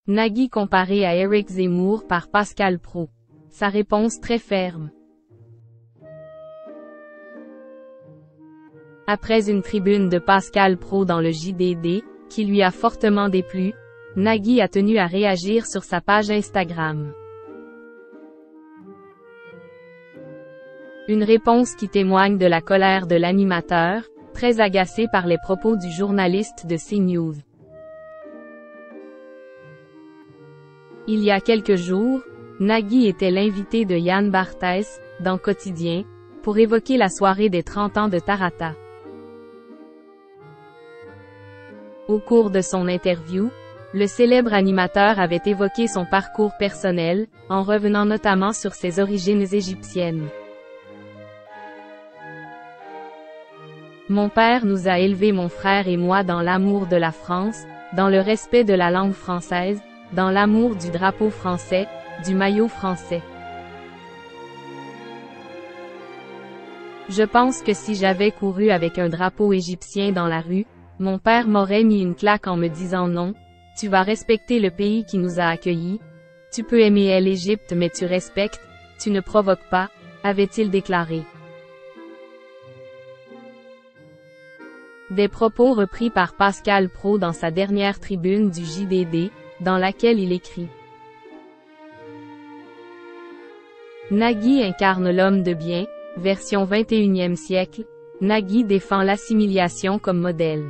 Nagui comparé à Éric Zemmour par Pascal Praud. Sa réponse très ferme. Après une tribune de Pascal Praud dans le JDD, qui lui a fortement déplu, Nagui a tenu à réagir sur sa page Instagram. Une réponse qui témoigne de la colère de l'animateur, très agacé par les propos du journaliste de CNews. Il y a quelques jours, Nagui était l'invité de Yann Barthès, dans Quotidien, pour évoquer la soirée des 30 ans de Tarata. Au cours de son interview, le célèbre animateur avait évoqué son parcours personnel, en revenant notamment sur ses origines égyptiennes. Mon père nous a élevés, mon frère et moi, dans l'amour de la France, dans le respect de la langue française, dans l'amour du drapeau français, du maillot français. Je pense que si j'avais couru avec un drapeau égyptien dans la rue, mon père m'aurait mis une claque en me disant non, tu vas respecter le pays qui nous a accueillis, tu peux aimer l'Égypte mais tu respectes, tu ne provoques pas, avait-il déclaré. Des propos repris par Pascal Praud dans sa dernière tribune du JDD, dans laquelle il écrit. Nagui incarne l'homme de bien, version 21e siècle, Nagui défend l'assimilation comme modèle.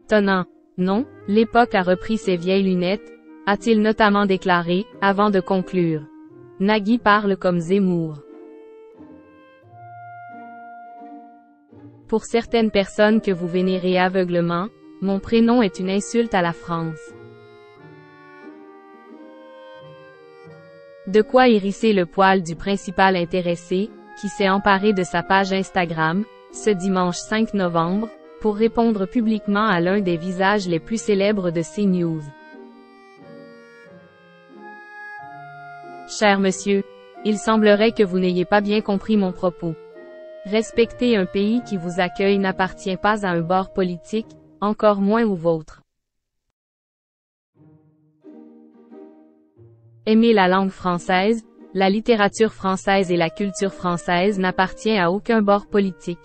Tonnant. Non, l'époque a repris ses vieilles lunettes, a-t-il notamment déclaré, avant de conclure. Nagui parle comme Zemmour. Pour certaines personnes que vous vénérez aveuglement, mon prénom est une insulte à la France. De quoi hérisser le poil du principal intéressé, qui s'est emparé de sa page Instagram, ce dimanche 5 novembre, pour répondre publiquement à l'un des visages les plus célèbres de CNews. Cher monsieur, il semblerait que vous n'ayez pas bien compris mon propos. Respecter un pays qui vous accueille n'appartient pas à un bord politique, encore moins au vôtre. Aimer la langue française, la littérature française et la culture française n'appartient à aucun bord politique.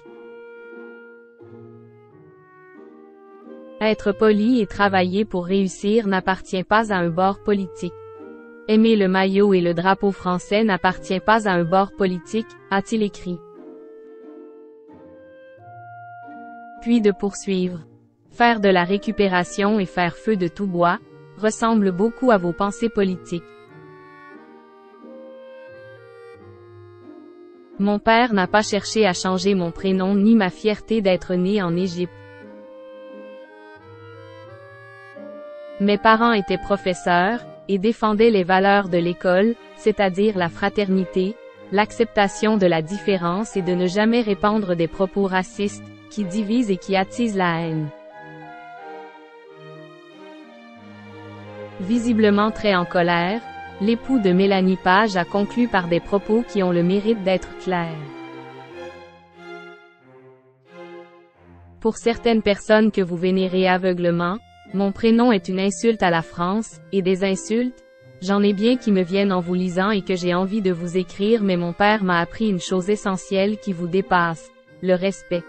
Être poli et travailler pour réussir n'appartient pas à un bord politique. Aimer le maillot et le drapeau français n'appartient pas à un bord politique, a-t-il écrit. Puis de poursuivre. Faire de la récupération et faire feu de tout bois, ressemble beaucoup à vos pensées politiques. Mon père n'a pas cherché à changer mon prénom ni ma fierté d'être né en Égypte. Mes parents étaient professeurs, et défendaient les valeurs de l'école, c'est-à-dire la fraternité, l'acceptation de la différence et de ne jamais répandre des propos racistes, qui divisent et qui attisent la haine. Visiblement très en colère, l'époux de Mélanie Page a conclu par des propos qui ont le mérite d'être clairs. Pour certaines personnes que vous vénérez aveuglement, mon prénom est une insulte à la France, et des insultes, j'en ai bien qui me viennent en vous lisant et que j'ai envie de vous écrire, mais mon père m'a appris une chose essentielle qui vous dépasse, le respect.